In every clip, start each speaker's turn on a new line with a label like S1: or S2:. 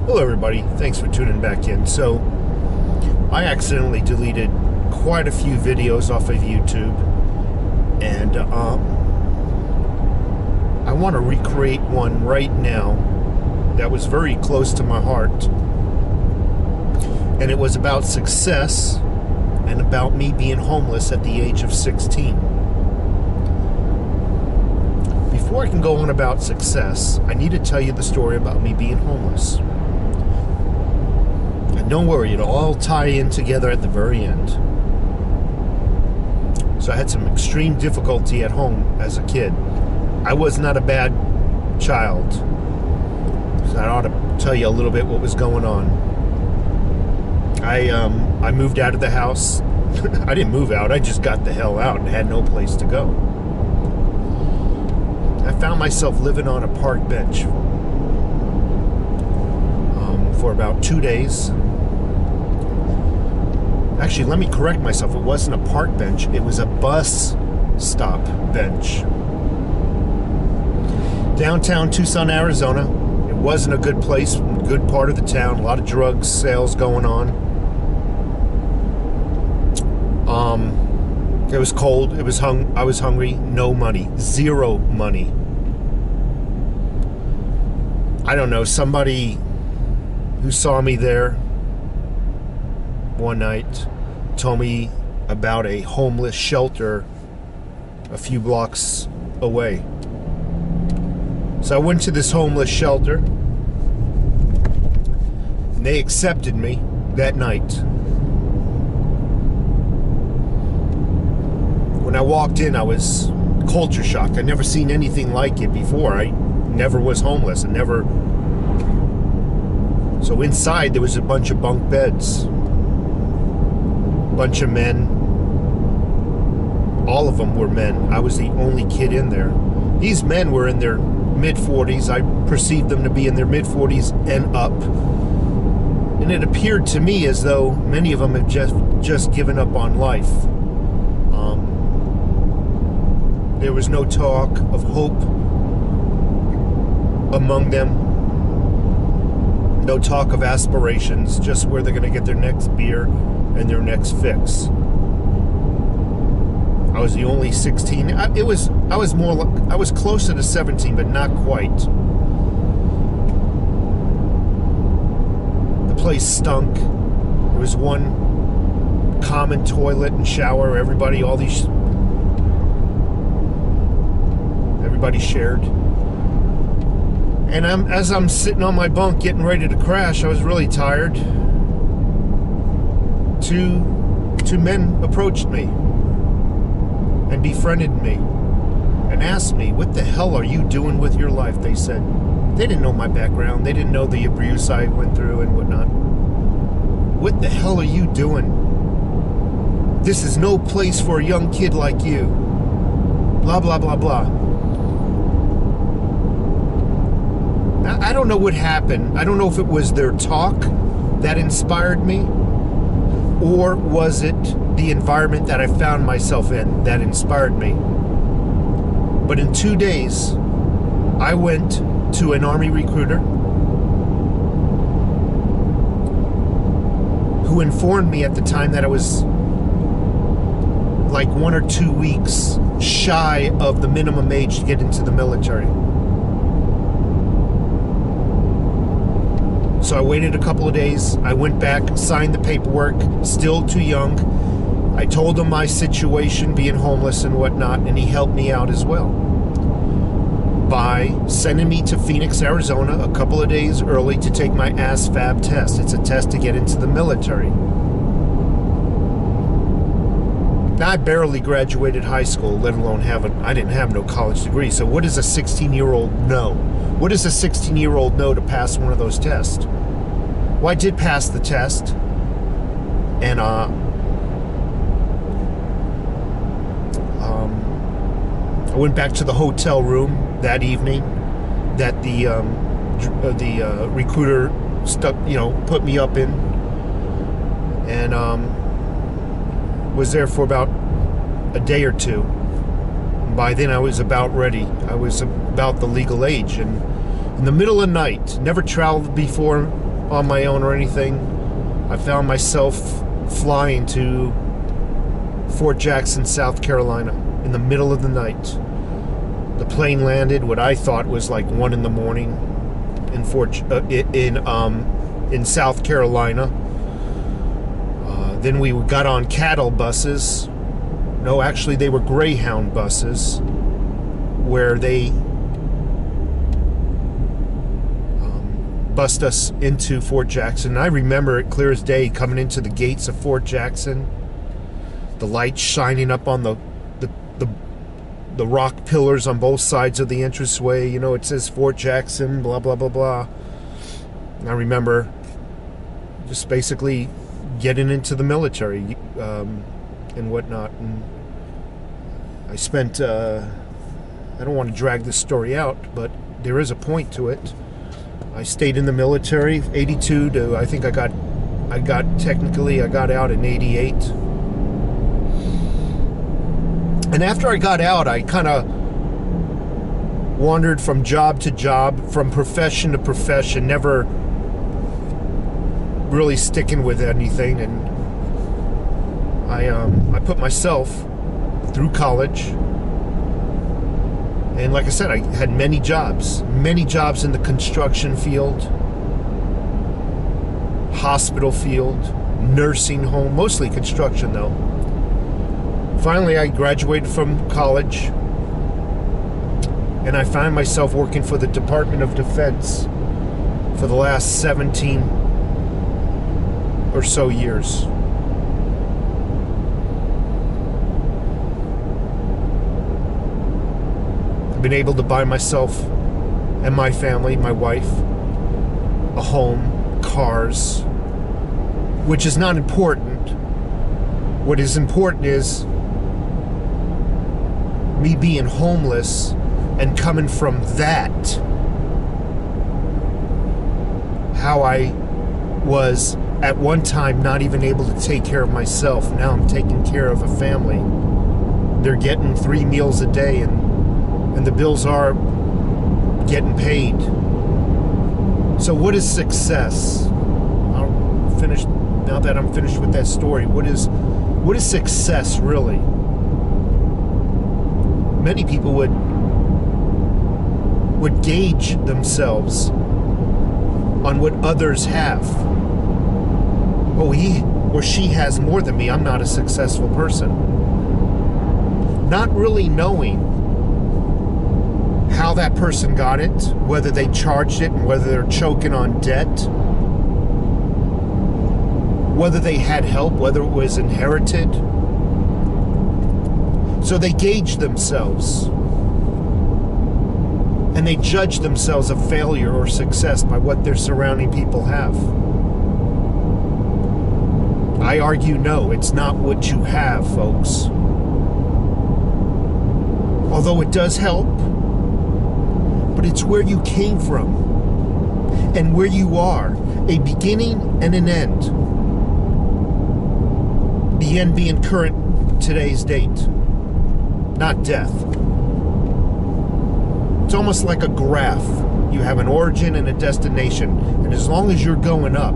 S1: Hello everybody, thanks for tuning back in. So, I accidentally deleted quite a few videos off of YouTube, and I want to recreate one right now that was very close to my heart. And it was about success and about me being homeless at the age of 16. Before I can go on about success, I need to tell you the story about me being homeless. And don't worry, it'll all tie in together at the very end. So I had some extreme difficulty at home as a kid. I was not a bad child. So I ought to tell you a little bit what was going on. I moved out of the house. I didn't move out, I just got the hell out and had no place to go. I found myself living on a park bench for about 2 days. Actually, let me correct myself. It wasn't a park bench. It was a bus stop bench. Downtown Tucson, Arizona. It wasn't a good place, good part of the town. A lot of drugs sales going on. It was cold. I was hungry. No money. Zero money. I don't know. Somebody who saw me there one night told me about a homeless shelter a few blocks away. So I went to this homeless shelter, and they accepted me that night. When I walked in, I was culture shocked. I'd never seen anything like it before. I never was homeless and never... So inside there was a bunch of bunk beds. Bunch of men. All of them were men. I was the only kid in there. These men were in their mid-40s. I perceived them to be in their mid-40s and up. And it appeared to me as though many of them had just given up on life. There was no talk of hope among them. No talk of aspirations, just where they're going to get their next beer and their next fix. I was the only 16. I was closer to 17, but not quite. The place stunk. There was one common toilet and shower. Everybody shared. And as I'm sitting on my bunk getting ready to crash, I was really tired. Two men approached me and befriended me and asked me, "What the hell are you doing with your life?" They said. They didn't know my background. They didn't know the abuse I went through and whatnot. "What the hell are you doing? This is no place for a young kid like you." Blah, blah, blah, blah. I don't know what happened. I don't know if it was their talk that inspired me, or was it the environment that I found myself in that inspired me. But in 2 days, I went to an Army recruiter who informed me at the time that I was like 1 or 2 weeks shy of the minimum age to get into the military. So I waited a couple of days. I went back, signed the paperwork, still too young. I told him my situation, being homeless and whatnot, and he helped me out as well by sending me to Phoenix, Arizona a couple of days early to take my ASVAB test. It's a test to get into the military. Now, I barely graduated high school, let alone I didn't have no college degree. So what does a 16-year-old know? What does a 16-year-old know to pass one of those tests? Well, I did pass the test, and I went back to the hotel room that evening that the recruiter put me up in, and was there for about a day or two. By then I was about ready. I was about the legal age, and in the middle of the night, never traveled before on my own or anything. I found myself flying to Fort Jackson, South Carolina, in the middle of the night. The plane landed what I thought was like 1 in the morning in South Carolina. Then we got on cattle buses. No, actually, they were Greyhound buses, where they bust us into Fort Jackson. I remember it clear as day, coming into the gates of Fort Jackson, the lights shining up on the rock pillars on both sides of the entranceway. You know, it says Fort Jackson, blah, blah, blah, blah. And I remember just basically getting into the military and whatnot. And I spent, I don't want to drag this story out, but there is a point to it. I stayed in the military, 82 to, I think I got out in 88. And after I got out, I kind of wandered from job to job, from profession to profession, never really sticking with anything. And I put myself through college. And like I said, I had many jobs in the construction field, hospital field, nursing home, mostly construction though. Finally, I graduated from college, and I found myself working for the Department of Defense for the last 17 or so years. I've been able to buy myself and my family, my wife, a home, cars, which is not important. What is important is me being homeless and coming from that, how I was at one time not even able to take care of myself. Now I'm taking care of a family. They're getting 3 meals a day, and the bills are getting paid. So what is success? I'll finish now that I'm finished with that story. What is success really? Many people would gauge themselves on what others have. Oh, he or she has more than me, I'm not a successful person. Not really knowing how that person got it, whether they charged it, and whether they're choking on debt, whether they had help, whether it was inherited. So they gauge themselves, and they judge themselves a failure or success by what their surrounding people have. I argue no, it's not what you have, folks. Although it does help, but it's where you came from and where you are, a beginning and an end. The end being current today's date, not death. It's almost like a graph. You have an origin and a destination, and as long as you're going up,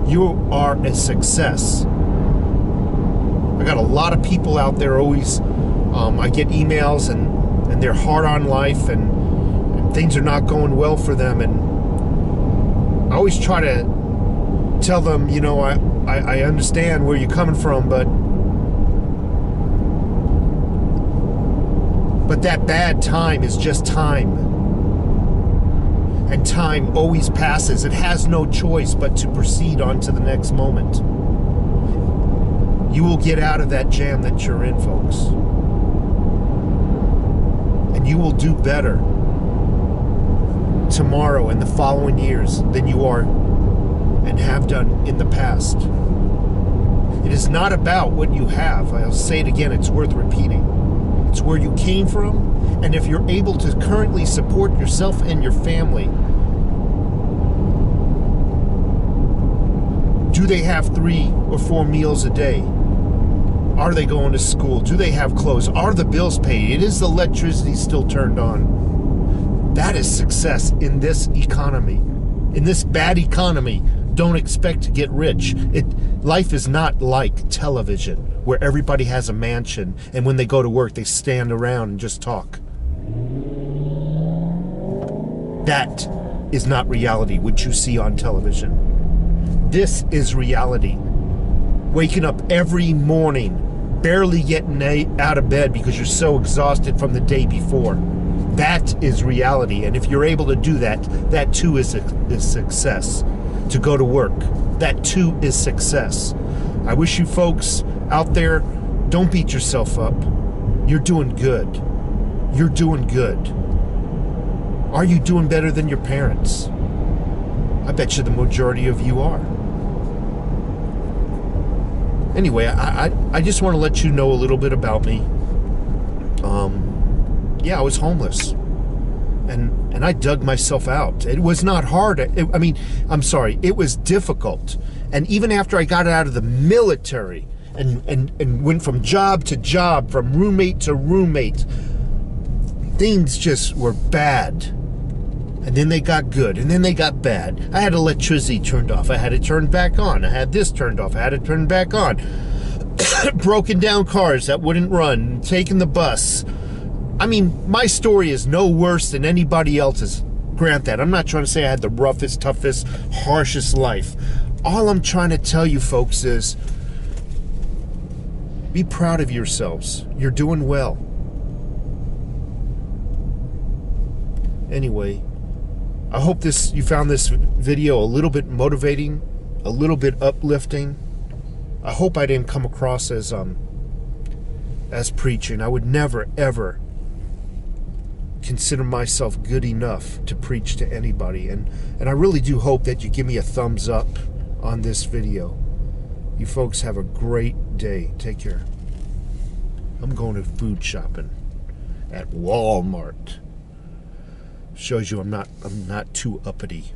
S1: you are a success. I got a lot of people out there always, I get emails and they're hard on life and things are not going well for them, and I always try to tell them, you know, I understand where you're coming from, but that bad time is just time. And time always passes. It has no choice but to proceed on to the next moment. You will get out of that jam that you're in, folks. And you will do better tomorrow and the following years than you are and have done in the past. It is not about what you have. I'll say it again, it's worth repeating. It's where you came from, and if you're able to currently support yourself and your family, do they have 3 or 4 meals a day? Are they going to school? Do they have clothes? Are the bills paid? Is the electricity still turned on? That is success in this economy. In this bad economy, don't expect to get rich. Life is not like television, where everybody has a mansion, and when they go to work, they stand around and just talk. That is not reality, what you see on television. This is reality. Waking up every morning, barely getting out of bed because you're so exhausted from the day before. That is reality. And if you're able to do that, that too is success. To go to work, that too is success. I wish you folks out there, don't beat yourself up. You're doing good. You're doing good. Are you doing better than your parents? I bet you the majority of you are. Anyway, I just want to let you know a little bit about me. Yeah, I was homeless. And I dug myself out. It was not hard. It was difficult. And even after I got out of the military and went from job to job, from roommate to roommate, things just were bad. And then they got good, and then they got bad. I had electricity turned off. I had it turned back on. I had this turned off. I had it turned back on. Broken down cars that wouldn't run. Taking the bus. I mean, my story is no worse than anybody else's. Grant that. I'm not trying to say I had the roughest, toughest, harshest life. All I'm trying to tell you folks is, be proud of yourselves. You're doing well. Anyway, I hope you found this video a little bit motivating, a little bit uplifting. I hope I didn't come across as preaching. I would never, ever consider myself good enough to preach to anybody. And I really do hope that you give me a thumbs up on this video. You folks have a great day. Take care. I'm going to food shopping at Walmart. Shows you I'm not too uppity.